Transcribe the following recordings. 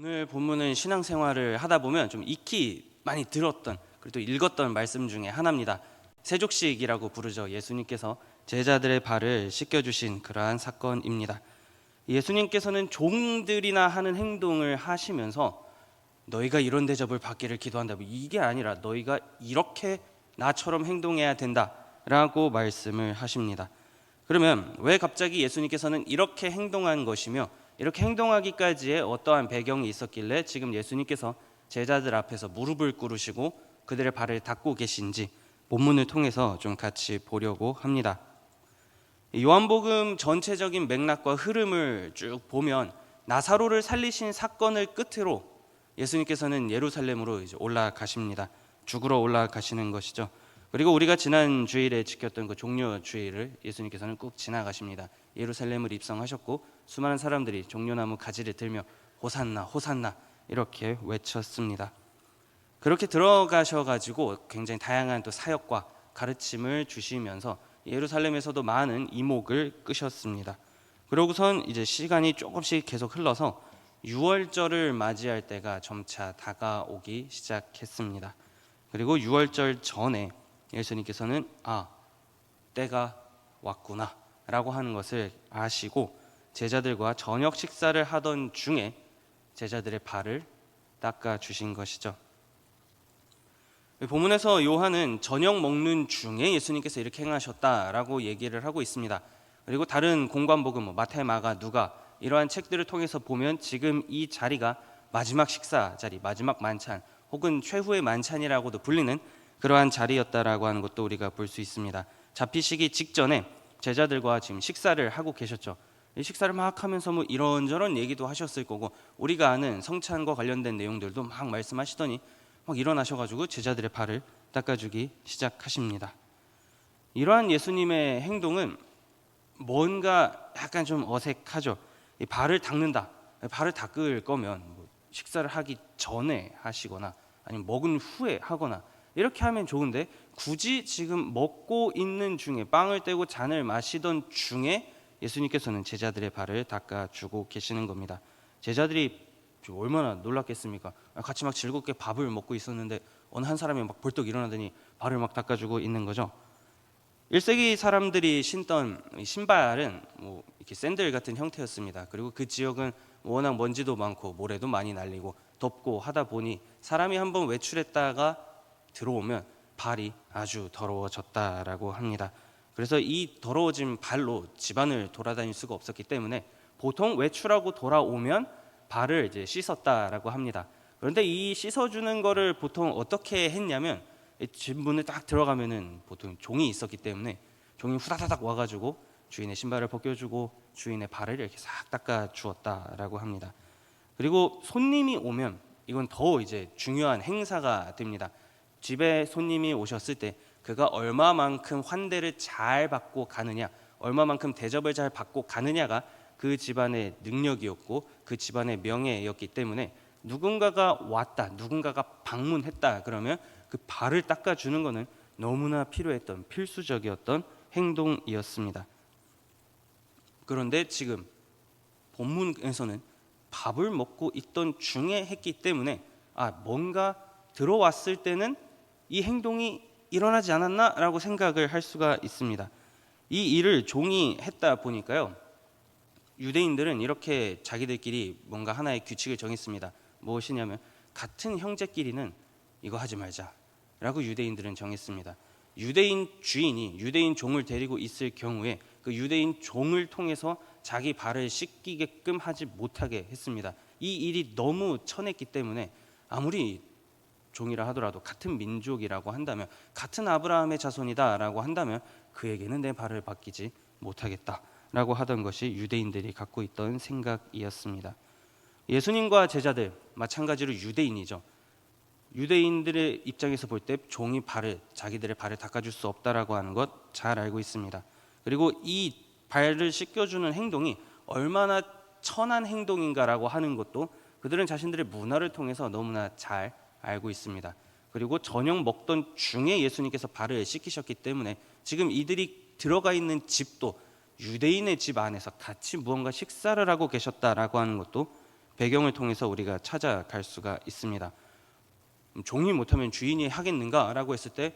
오늘 본문은 신앙생활을 하다 보면 좀 익히 많이 들었던 그리고 또 읽었던 말씀 중에 하나입니다. 세족식이라고 부르죠. 예수님께서 제자들의 발을 씻겨주신 그러한 사건입니다. 예수님께서는 종들이나 하는 행동을 하시면서 너희가 이런 대접을 받기를 기도한다, 이게 아니라 너희가 이렇게 나처럼 행동해야 된다라고 말씀을 하십니다. 그러면 왜 갑자기 예수님께서는 이렇게 행동한 것이며 이렇게 행동하기까지의 어떠한 배경이 있었길래 지금 예수님께서 제자들 앞에서 무릎을 꿇으시고 그들의 발을 닦고 계신지 본문을 통해서 좀 같이 보려고 합니다. 요한복음 전체적인 맥락과 흐름을 쭉 보면 나사로를 살리신 사건을 끝으로 예수님께서는 예루살렘으로 이제 올라가십니다. 죽으러 올라가시는 것이죠. 그리고 우리가 지난 주일에 지켰던 그 종려 주일을 예수님께서는 꾹 지나가십니다. 예루살렘을 입성하셨고 수많은 사람들이 종려나무 가지를 들며 호산나 호산나 이렇게 외쳤습니다. 그렇게 들어가셔가지고 굉장히 다양한 또 사역과 가르침을 주시면서 예루살렘에서도 많은 이목을 끄셨습니다. 그러고선 이제 시간이 조금씩 계속 흘러서 유월절을 맞이할 때가 점차 다가오기 시작했습니다. 그리고 유월절 전에 예수님께서는 때가 왔구나 라고 하는 것을 아시고 제자들과 저녁 식사를 하던 중에 제자들의 발을 닦아주신 것이죠. 본문에서 요한은 저녁 먹는 중에 예수님께서 이렇게 행하셨다라고 얘기를 하고 있습니다. 그리고 다른 공관복음 마태, 마가, 누가 이러한 책들을 통해서 보면 지금 이 자리가 마지막 식사 자리, 마지막 만찬 혹은 최후의 만찬이라고도 불리는 그러한 자리였다라고 하는 것도 우리가 볼 수 있습니다. 잡히시기 직전에 제자들과 지금 식사를 하고 계셨죠. 이 식사를 막 하면서 뭐 이런저런 얘기도 하셨을 거고 우리가 아는 성찬과 관련된 내용들도 막 말씀하시더니 막 일어나셔가지고 제자들의 발을 닦아주기 시작하십니다. 이러한 예수님의 행동은 뭔가 약간 좀 어색하죠. 이 발을 닦는다, 발을 닦을 거면 식사를 하기 전에 하시거나 아니면 먹은 후에 하거나 이렇게 하면 좋은데 굳이 지금 먹고 있는 중에 빵을 떼고 잔을 마시던 중에 예수님께서는 제자들의 발을 닦아주고 계시는 겁니다. 제자들이 얼마나 놀랐겠습니까? 같이 막 즐겁게 밥을 먹고 있었는데 어느 한 사람이 막 벌떡 일어나더니 발을 막 닦아주고 있는 거죠. 1세기 사람들이 신던 신발은 이렇게 샌들 같은 형태였습니다. 그리고 그 지역은 워낙 먼지도 많고 모래도 많이 날리고 덥고 하다 보니 사람이 한번 외출했다가 들어오면 발이 아주 더러워졌다라고 합니다. 그래서 이 더러워진 발로 집안을 돌아다닐 수가 없었기 때문에 보통 외출하고 돌아오면 발을 이제 씻었다라고 합니다. 그런데 이 씻어주는 거를 보통 어떻게 했냐면 집 문에 딱 들어가면은 보통 종이 있었기 때문에 종이 후다다닥 와가지고 주인의 신발을 벗겨주고 주인의 발을 이렇게 싹 닦아 주었다라고 합니다. 그리고 손님이 오면 이건 더 이제 중요한 행사가 됩니다. 집에 손님이 오셨을 때 그가 얼마만큼 환대를 잘 받고 가느냐, 얼마만큼 대접을 잘 받고 가느냐가 그 집안의 능력이었고 그 집안의 명예였기 때문에 누군가가 왔다, 누군가가 방문했다 그러면 그 발을 닦아주는 것은 너무나 필요했던 필수적이었던 행동이었습니다. 그런데 지금 본문에서는 밥을 먹고 있던 중에 했기 때문에 뭔가 들어왔을 때는 이 행동이 일어나지 않았나라고 생각을 할 수가 있습니다. 이 일을 종이 했다 보니까요, 유대인들은 이렇게 자기들끼리 뭔가 하나의 규칙을 정했습니다. 무엇이냐면 같은 형제끼리는 이거 하지 말자라고 유대인들은 정했습니다. 유대인 주인이 유대인 종을 데리고 있을 경우에 그 유대인 종을 통해서 자기 발을 씻기게끔 하지 못하게 했습니다. 이 일이 너무 천했기 때문에 아무리 종이라 하더라도 같은 민족이라고 한다면, 같은 아브라함의 자손이다라고 한다면 그에게는 내 발을 맡기지 못하겠다라고 하던 것이 유대인들이 갖고 있던 생각이었습니다. 예수님과 제자들 마찬가지로 유대인이죠. 유대인들의 입장에서 볼 때 종이 자기들의 발을 닦아줄 수 없다라고 하는 것 잘 알고 있습니다. 그리고 이 발을 씻겨주는 행동이 얼마나 천한 행동인가라고 하는 것도 그들은 자신들의 문화를 통해서 너무나 잘 알고 있습니다. 그리고 저녁 먹던 중에 예수님께서 발을 씻기셨기 때문에 지금 이들이 들어가 있는 집도 유대인의 집 안에서 같이 무언가 식사를 하고 계셨다라고 하는 것도 배경을 통해서 우리가 찾아갈 수가 있습니다. 종이 못하면 주인이 하겠는가라고 했을 때,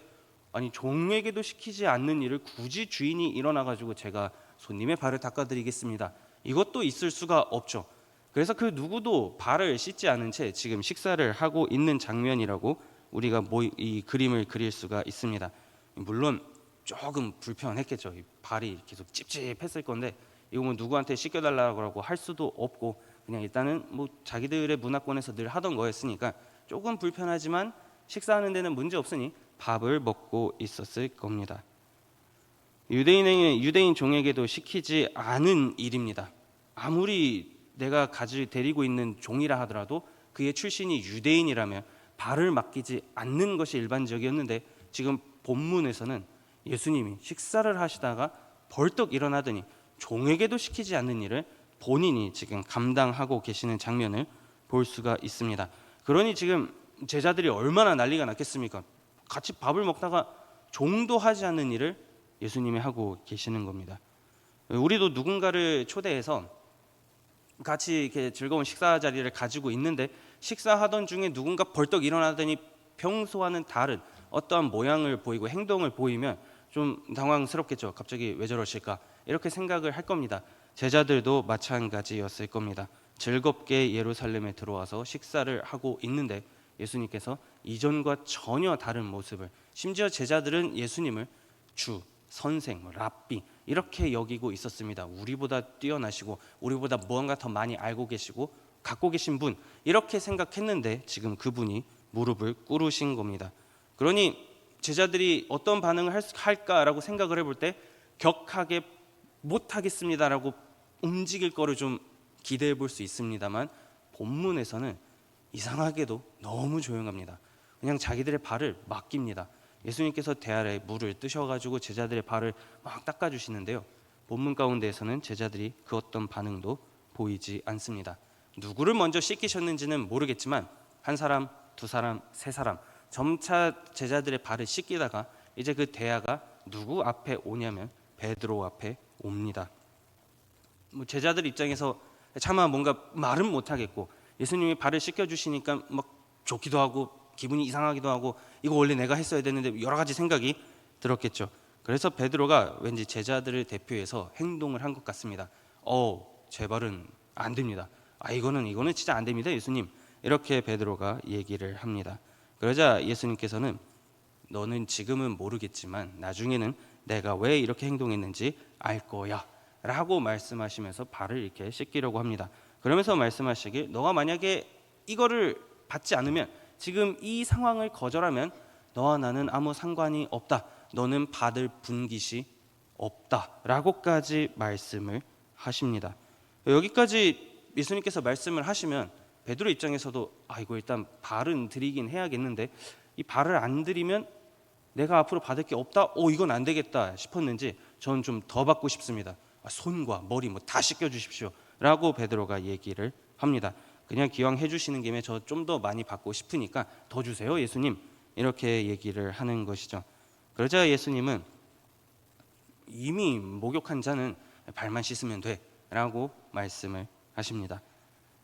아니 종에게도 시키지 않는 일을 굳이 주인이 일어나 가지고 제가 손님의 발을 닦아드리겠습니다, 이것도 있을 수가 없죠. 그래서 그 누구도 발을 씻지 않은 채 지금 식사를 하고 있는 장면이라고 우리가 이 그림을 그릴 수가 있습니다. 물론 조금 불편했겠죠. 이 발이 계속 찝찝했을 건데 이거 뭐 누구한테 씻겨달라고 할 수도 없고 그냥 일단은 뭐 자기들의 문화권에서 늘 하던 거였으니까 조금 불편하지만 식사하는 데는 문제 없으니 밥을 먹고 있었을 겁니다. 유대인 종에게도 시키지 않은 일입니다. 아무리 내가 데리고 있는 종이라 하더라도 그의 출신이 유대인이라면 발을 맡기지 않는 것이 일반적이었는데 지금 본문에서는 예수님이 식사를 하시다가 벌떡 일어나더니 종에게도 시키지 않는 일을 본인이 지금 감당하고 계시는 장면을 볼 수가 있습니다. 그러니 지금 제자들이 얼마나 난리가 났겠습니까? 같이 밥을 먹다가 종도 하지 않는 일을 예수님이 하고 계시는 겁니다. 우리도 누군가를 초대해서 같이 이렇게 즐거운 식사 자리를 가지고 있는데 식사하던 중에 누군가 벌떡 일어나더니 평소와는 다른 어떠한 모양을 보이고 행동을 보이면 좀 당황스럽겠죠. 갑자기 왜 저러실까? 이렇게 생각을 할 겁니다. 제자들도 마찬가지였을 겁니다. 즐겁게 예루살렘에 들어와서 식사를 하고 있는데 예수님께서 이전과 전혀 다른 모습을, 심지어 제자들은 예수님을 주, 선생, 랍비 이렇게 여기고 있었습니다. 우리보다 뛰어나시고 우리보다 무언가 더 많이 알고 계시고 갖고 계신 분, 이렇게 생각했는데 지금 그분이 무릎을 꿇으신 겁니다. 그러니 제자들이 어떤 반응을 할까라고 생각을 해볼 때 격하게 못하겠습니다라고 움직일 거를 좀 기대해 볼 수 있습니다만 본문에서는 이상하게도 너무 조용합니다. 그냥 자기들의 발을 맡깁니다. 예수님께서 대아래 물을 뜨셔가지고 제자들의 발을 막 닦아주시는데요, 본문 가운데에서는 제자들이 그 어떤 반응도 보이지 않습니다. 누구를 먼저 씻기셨는지는 모르겠지만 한 사람, 두 사람, 세 사람 점차 제자들의 발을 씻기다가 이제 그 대아가 누구 앞에 오냐면 베드로 앞에 옵니다. 제자들 입장에서 차마 뭔가 말은 못하겠고 예수님이 발을 씻겨주시니까 막 좋기도 하고 기분이 이상하기도 하고 이거 원래 내가 했어야 되는데 여러 가지 생각이 들었겠죠. 그래서 베드로가 왠지 제자들을 대표해서 행동을 한 것 같습니다. 제 발은 안 됩니다. 이거는 진짜 안 됩니다, 예수님. 이렇게 베드로가 얘기를 합니다. 그러자 예수님께서는 너는 지금은 모르겠지만 나중에는 내가 왜 이렇게 행동했는지 알 거야 라고 말씀하시면서 발을 이렇게 씻기려고 합니다. 그러면서 말씀하시길, 너가 만약에 이거를 받지 않으면, 지금 이 상황을 거절하면 너와 나는 아무 상관이 없다, 너는 받을 분깃이 없다 라고까지 말씀을 하십니다. 여기까지 예수님께서 말씀을 하시면 베드로 입장에서도 이거 일단 발은 드리긴 해야겠는데 이 발을 안 드리면 내가 앞으로 받을 게 없다, 이건 안 되겠다 싶었는지 저는 좀 더 받고 싶습니다. 손과 머리 다 씻겨 주십시오 라고 베드로가 얘기를 합니다. 그냥 기왕 해주시는 김에 저 좀 더 많이 받고 싶으니까 더 주세요 예수님, 이렇게 얘기를 하는 것이죠. 그러자 예수님은 이미 목욕한 자는 발만 씻으면 돼 라고 말씀을 하십니다.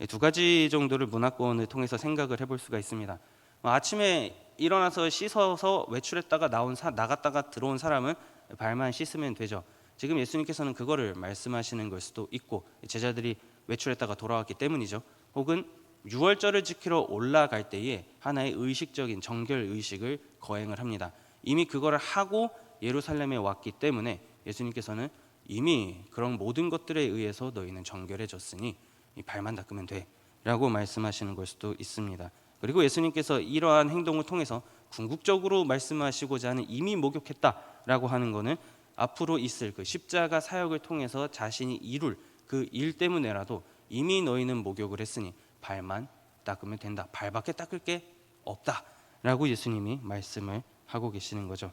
두 가지 정도를 문화권을 통해서 생각을 해볼 수가 있습니다. 아침에 일어나서 씻어서 외출했다가 나갔다가 들어온 사람은 발만 씻으면 되죠. 지금 예수님께서는 그거를 말씀하시는 걸 수도 있고 제자들이 외출했다가 돌아왔기 때문이죠. 혹은 유월절을 지키러 올라갈 때에 하나의 의식적인 정결 의식을 거행을 합니다. 이미 그거를 하고 예루살렘에 왔기 때문에 예수님께서는 이미 그런 모든 것들에 의해서 너희는 정결해졌으니 이 발만 닦으면 돼 라고 말씀하시는 걸 수도 있습니다. 그리고 예수님께서 이러한 행동을 통해서 궁극적으로 말씀하시고자 하는 이미 목욕했다라고 하는 것은 앞으로 있을 그 십자가 사역을 통해서 자신이 이룰 그 일 때문에라도 이미 너희는 목욕을 했으니 발만 닦으면 된다, 발밖에 닦을 게 없다 라고 예수님이 말씀을 하고 계시는 거죠.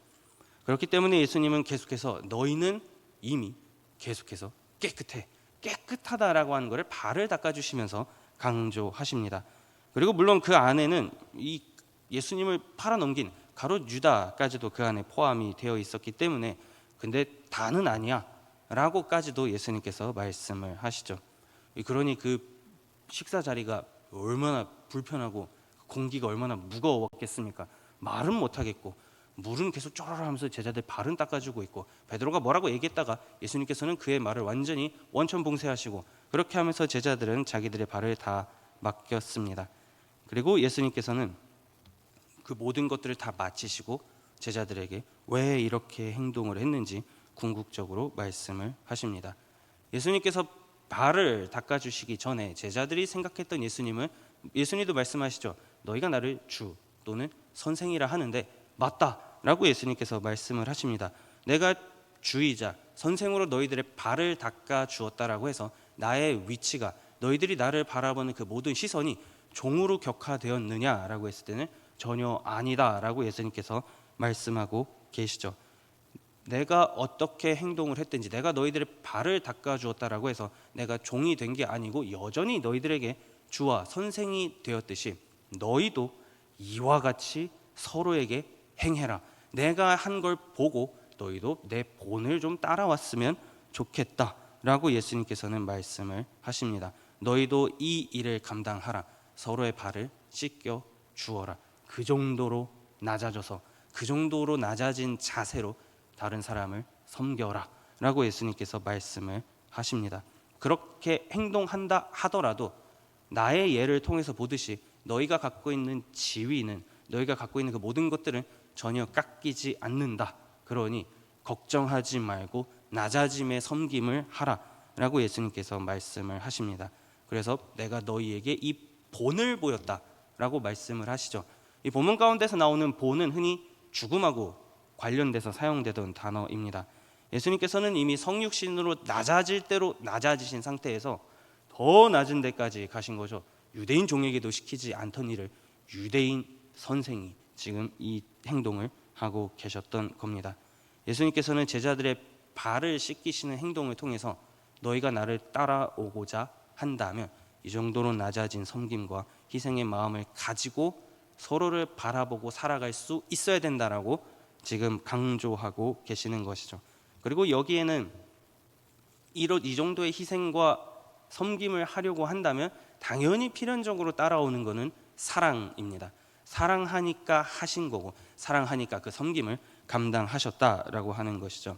그렇기 때문에 예수님은 계속해서 너희는 이미 계속해서 깨끗하다라고 하는 것을 발을 닦아주시면서 강조하십니다. 그리고 물론 그 안에는 이 예수님을 팔아넘긴 가룟 유다까지도 그 안에 포함이 되어 있었기 때문에 근데 다는 아니야 라고까지도 예수님께서 말씀을 하시죠. 그러니 그 식사 자리가 얼마나 불편하고 공기가 얼마나 무거웠겠습니까? 말은 못하겠고 물은 계속 쪼르르 하면서 제자들 발은 닦아주고 있고, 베드로가 뭐라고 얘기했다가 예수님께서는 그의 말을 완전히 원천봉쇄하시고, 그렇게 하면서 제자들은 자기들의 발을 다 맡겼습니다. 그리고 예수님께서는 그 모든 것들을 다 마치시고 제자들에게 왜 이렇게 행동을 했는지 궁극적으로 말씀을 하십니다. 예수님께서 발을 닦아주시기 전에 제자들이 생각했던 예수님도 말씀하시죠. 너희가 나를 주 또는 선생이라 하는데 맞다라고 예수님께서 말씀을 하십니다. 내가 주이자 선생으로 너희들의 발을 닦아 주었다라고 해서 나의 위치가, 너희들이 나를 바라보는 그 모든 시선이 종으로 격화되었느냐라고 했을 때는 전혀 아니다라고 예수님께서 말씀하고 계시죠. 내가 어떻게 행동을 했든지, 내가 너희들의 발을 닦아 주었다라고 해서 내가 종이 된 게 아니고 여전히 너희들에게 주와 선생이 되었듯이 너희도 이와 같이 서로에게 행해라. 내가 한 걸 보고 너희도 내 본을 좀 따라왔으면 좋겠다라고 예수님께서는 말씀을 하십니다. 너희도 이 일을 감당하라. 서로의 발을 씻겨 주어라. 그 정도로 낮아져서, 그 정도로 낮아진 자세로 다른 사람을 섬겨라 라고 예수님께서 말씀을 하십니다. 그렇게 행동한다 하더라도 나의 예를 통해서 보듯이 너희가 갖고 있는 지위는, 너희가 갖고 있는 그 모든 것들은 전혀 깎이지 않는다. 그러니 걱정하지 말고 낮아짐의 섬김을 하라 라고 예수님께서 말씀을 하십니다. 그래서 내가 너희에게 이 본을 보였다 라고 말씀을 하시죠. 이 본문 가운데서 나오는 본은 흔히 죽음하고 관련돼서 사용되던 단어입니다. 예수님께서는 이미 성육신으로 낮아질 대로 낮아지신 상태에서 더 낮은 데까지 가신 거죠. 유대인 종에게도 시키지 않던 일을 유대인 선생이 지금 이 행동을 하고 계셨던 겁니다. 예수님께서는 제자들의 발을 씻기시는 행동을 통해서 너희가 나를 따라오고자 한다면 이 정도로 낮아진 섬김과 희생의 마음을 가지고 서로를 바라보고 살아갈 수 있어야 된다라고 지금 강조하고 계시는 것이죠. 그리고 여기에는 이 정도의 희생과 섬김을 하려고 한다면 당연히 필연적으로 따라오는 것은 사랑입니다. 사랑하니까 하신 거고, 사랑하니까 그 섬김을 감당하셨다라고 하는 것이죠.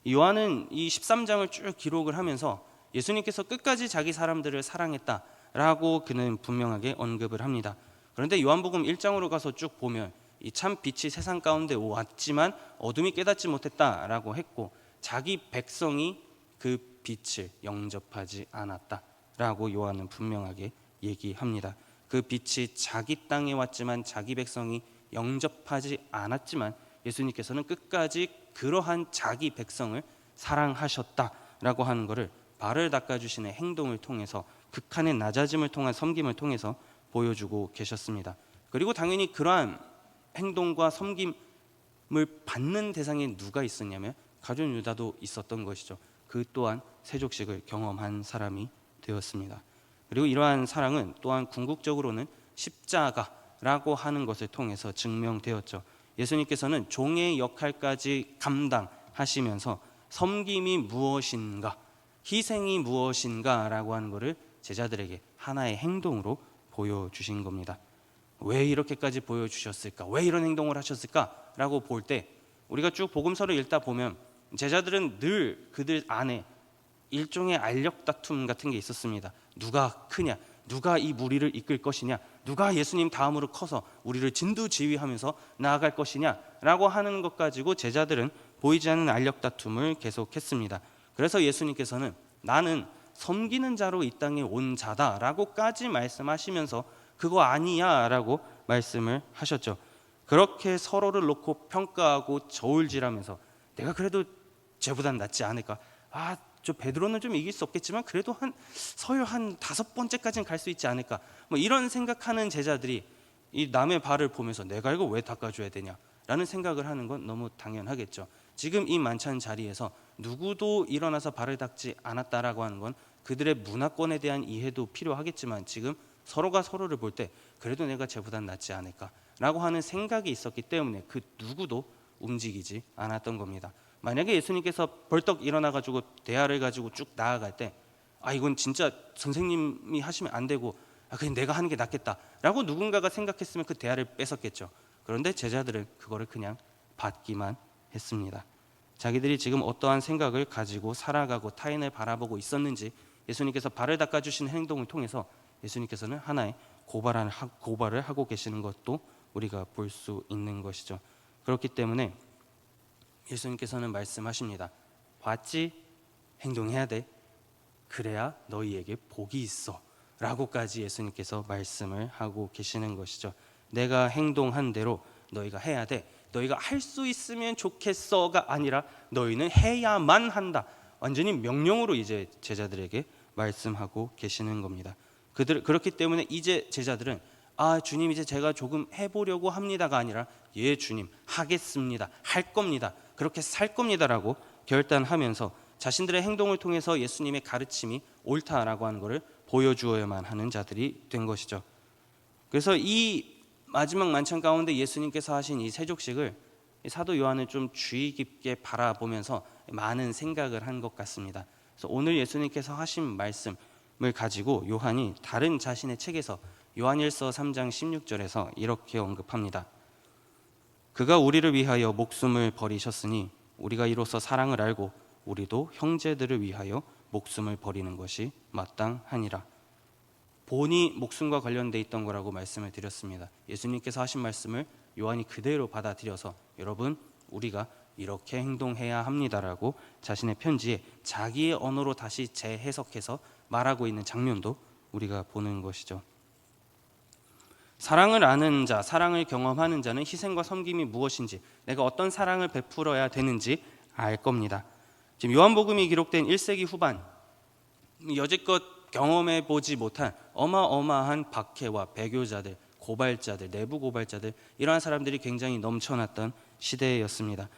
요한은 이 13장을 쭉 기록을 하면서 예수님께서 끝까지 자기 사람들을 사랑했다라고 그는 분명하게 언급을 합니다. 그런데 요한복음 1장으로 가서 쭉 보면 이 참 빛이 세상 가운데 왔지만 어둠이 깨닫지 못했다라고 했고, 자기 백성이 그 빛을 영접하지 않았다라고 요한은 분명하게 얘기합니다. 그 빛이 자기 땅에 왔지만 자기 백성이 영접하지 않았지만 예수님께서는 끝까지 그러한 자기 백성을 사랑하셨다라고 하는 것을 발을 닦아주시는 행동을 통해서, 극한의 낮아짐을 통한 섬김을 통해서 보여주고 계셨습니다. 그리고 당연히 그러한 행동과 섬김을 받는 대상에 누가 있었냐면 가룟 유다도 있었던 것이죠. 그 또한 세족식을 경험한 사람이 되었습니다. 그리고 이러한 사랑은 또한 궁극적으로는 십자가라고 하는 것을 통해서 증명되었죠. 예수님께서는 종의 역할까지 감당하시면서 섬김이 무엇인가, 희생이 무엇인가라고 하는 것을 제자들에게 하나의 행동으로 보여주신 겁니다. 왜 이렇게까지 보여주셨을까? 왜 이런 행동을 하셨을까? 라고 볼 때 우리가 쭉 복음서를 읽다 보면 제자들은 늘 그들 안에 일종의 알력 다툼 같은 게 있었습니다. 누가 크냐? 누가 이 무리를 이끌 것이냐? 누가 예수님 다음으로 커서 우리를 진두지휘하면서 나아갈 것이냐? 라고 하는 것 가지고 제자들은 보이지 않는 알력 다툼을 계속했습니다. 그래서 예수님께서는 나는 섬기는 자로 이 땅에 온 자다라고까지 말씀하시면서 그거 아니야 라고 말씀을 하셨죠. 그렇게 서로를 놓고 평가하고 저울질하면서 내가 그래도 쟤보단 낫지 않을까? 저 베드로는 좀 이길 수 없겠지만 그래도 서열 한 5번째까지는 갈 수 있지 않을까? 뭐 이런 생각하는 제자들이 이 남의 발을 보면서 내가 이거 왜 닦아줘야 되냐? 라는 생각을 하는 건 너무 당연하겠죠. 지금 이 만찬 자리에서 누구도 일어나서 발을 닦지 않았다라고 하는 건 그들의 문화권에 대한 이해도 필요하겠지만 지금 서로가 서로를 볼 때 그래도 내가 쟤보단 낫지 않을까라고 하는 생각이 있었기 때문에 그 누구도 움직이지 않았던 겁니다. 만약에 예수님께서 벌떡 일어나가지고 대야를 가지고 쭉 나아갈 때 아 이건 진짜 선생님이 하시면 안 되고 그냥 내가 하는 게 낫겠다라고 누군가가 생각했으면 그 대화를 뺏었겠죠. 그런데 제자들은 그거를 그냥 받기만 했습니다. 자기들이 지금 어떠한 생각을 가지고 살아가고 타인을 바라보고 있었는지 예수님께서 발을 닦아주시는 행동을 통해서 예수님께서는 하나의 고발을 하고 계시는 것도 우리가 볼 수 있는 것이죠. 그렇기 때문에 예수님께서는 말씀하십니다. 봤지? 행동해야 돼. 그래야 너희에게 복이 있어 라고까지 예수님께서 말씀을 하고 계시는 것이죠. 내가 행동한 대로 너희가 해야 돼. 너희가 할 수 있으면 좋겠어가 아니라 너희는 해야만 한다. 완전히 명령으로 이제 제자들에게 말씀하고 계시는 겁니다. 그렇기 때문에 이제 제자들은 주님 이제 제가 조금 해보려고 합니다가 아니라 예 주님 하겠습니다. 할 겁니다. 그렇게 살 겁니다라고 결단하면서 자신들의 행동을 통해서 예수님의 가르침이 옳다라고 하는 것을 보여주어야만 하는 자들이 된 것이죠. 그래서 이 마지막 만찬 가운데 예수님께서 하신 이 세족식을 사도 요한은 좀 주의 깊게 바라보면서 많은 생각을 한 것 같습니다. 그래서 오늘 예수님께서 하신 말씀을 가지고 요한이 다른 자신의 책에서 요한일서 3장 16절에서 이렇게 언급합니다. 그가 우리를 위하여 목숨을 버리셨으니 우리가 이로써 사랑을 알고 우리도 형제들을 위하여 목숨을 버리는 것이 마땅하니라. 본이 목숨과 관련돼 있던 거라고 말씀을 드렸습니다. 예수님께서 하신 말씀을 요한이 그대로 받아들여서 여러분 우리가 이렇게 행동해야 합니다라고 자신의 편지에 자기의 언어로 다시 재해석해서 말하고 있는 장면도 우리가 보는 것이죠. 사랑을 아는 자, 사랑을 경험하는 자는 희생과 섬김이 무엇인지, 내가 어떤 사랑을 베풀어야 되는지 알 겁니다. 지금 요한복음이 기록된 1세기 후반, 여지껏 경험해 보지 못한 어마어마한 박해와 배교자들, 고발자들, 내부 고발자들, 이러한 사람들이 굉장히 넘쳐났던 시대였습니다.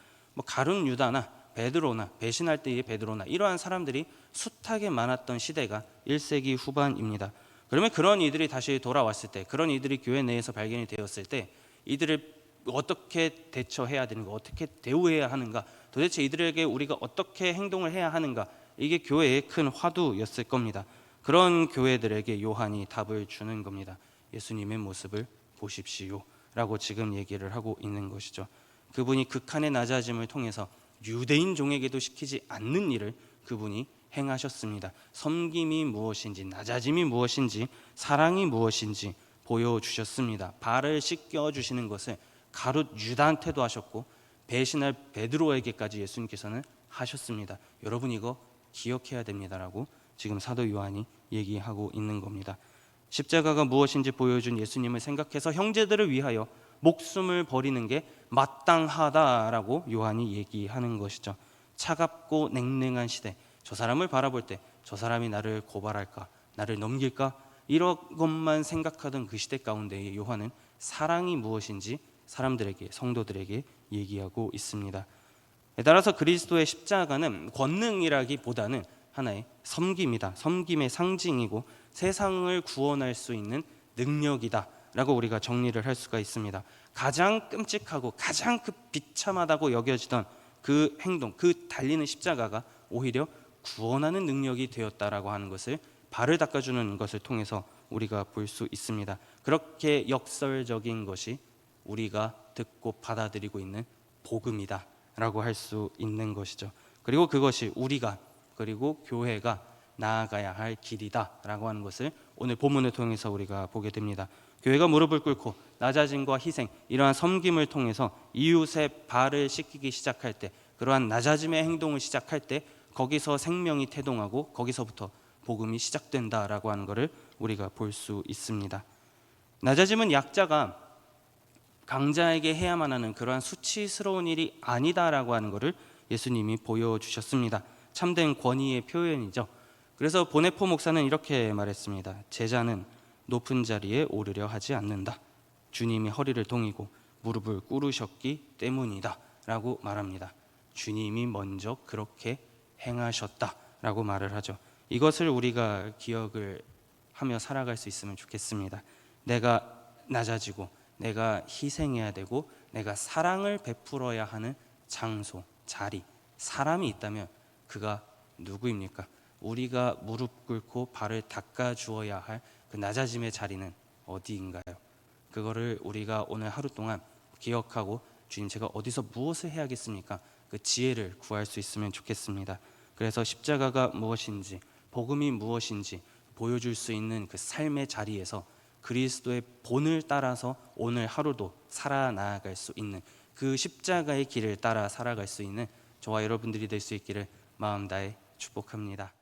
가룟 유다나 베드로나 배신할 때의 베드로나 이러한 사람들이 숱하게 많았던 시대가 1세기 후반입니다. 그러면 그런 이들이 다시 돌아왔을 때, 그런 이들이 교회 내에서 발견이 되었을 때 이들을 어떻게 대처해야 되는가, 어떻게 대우해야 하는가, 도대체 이들에게 우리가 어떻게 행동을 해야 하는가, 이게 교회의 큰 화두였을 겁니다. 그런 교회들에게 요한이 답을 주는 겁니다. 예수님의 모습을 보십시오 라고 지금 얘기를 하고 있는 것이죠. 그분이 극한의 낮아짐을 통해서 유대인 종에게도 시키지 않는 일을 그분이 행하셨습니다. 섬김이 무엇인지, 낮아짐이 무엇인지, 사랑이 무엇인지 보여주셨습니다. 발을 씻겨주시는 것을 가룟 유다한테도 하셨고 배신할 베드로에게까지 예수님께서는 하셨습니다. 여러분 이거 기억해야 됩니다라고 지금 사도 요한이 얘기하고 있는 겁니다. 십자가가 무엇인지 보여준 예수님을 생각해서 형제들을 위하여 목숨을 버리는 게 마땅하다라고 요한이 얘기하는 것이죠. 차갑고 냉랭한 시대, 저 사람을 바라볼 때 저 사람이 나를 고발할까, 나를 넘길까, 이런 것만 생각하던 그 시대 가운데 요한은 사랑이 무엇인지 사람들에게, 성도들에게 얘기하고 있습니다. 따라서 그리스도의 십자가는 권능이라기보다는 하나의 섬김이다. 섬김의 상징이고 세상을 구원할 수 있는 능력이다 라고 우리가 정리를 할 수가 있습니다. 가장 끔찍하고 가장 비참하다고 여겨지던 그 행동, 그 달리는 십자가가 오히려 구원하는 능력이 되었다라고 하는 것을, 발을 닦아주는 것을 통해서 우리가 볼 수 있습니다. 그렇게 역설적인 것이 우리가 듣고 받아들이고 있는 복음이다 라고 할 수 있는 것이죠. 그리고 그것이 우리가, 그리고 교회가 나아가야 할 길이다 라고 하는 것을 오늘 본문을 통해서 우리가 보게 됩니다. 교회가 무릎을 꿇고 낮아짐과 희생, 이러한 섬김을 통해서 이웃의 발을 씻기기 시작할 때, 그러한 낮아짐의 행동을 시작할 때 거기서 생명이 태동하고 거기서부터 복음이 시작된다라고 하는 것을 우리가 볼 수 있습니다. 낮아짐은 약자가 강자에게 해야만 하는 그러한 수치스러운 일이 아니다라고 하는 것을 예수님이 보여주셨습니다. 참된 권위의 표현이죠. 그래서 보네포 목사는 이렇게 말했습니다. 제자는 높은 자리에 오르려 하지 않는다. 주님이 허리를 동이고 무릎을 꿇으셨기 때문이다 라고 말합니다. 주님이 먼저 그렇게 행하셨다라고 말을 하죠. 이것을 우리가 기억을 하며 살아갈 수 있으면 좋겠습니다. 내가 낮아지고 내가 희생해야 되고 내가 사랑을 베풀어야 하는 장소, 자리, 사람이 있다면 그가 누구입니까? 우리가 무릎 꿇고 발을 닦아 주어야 할 그 낮아짐의 자리는 어디인가요? 그거를 우리가 오늘 하루 동안 기억하고 주님 제가 어디서 무엇을 해야겠습니까? 그 지혜를 구할 수 있으면 좋겠습니다. 그래서 십자가가 무엇인지, 복음이 무엇인지 보여줄 수 있는 그 삶의 자리에서 그리스도의 본을 따라서 오늘 하루도 살아나갈 수 있는 그 십자가의 길을 따라 살아갈 수 있는 저와 여러분들이 될 수 있기를 마음 다해 축복합니다.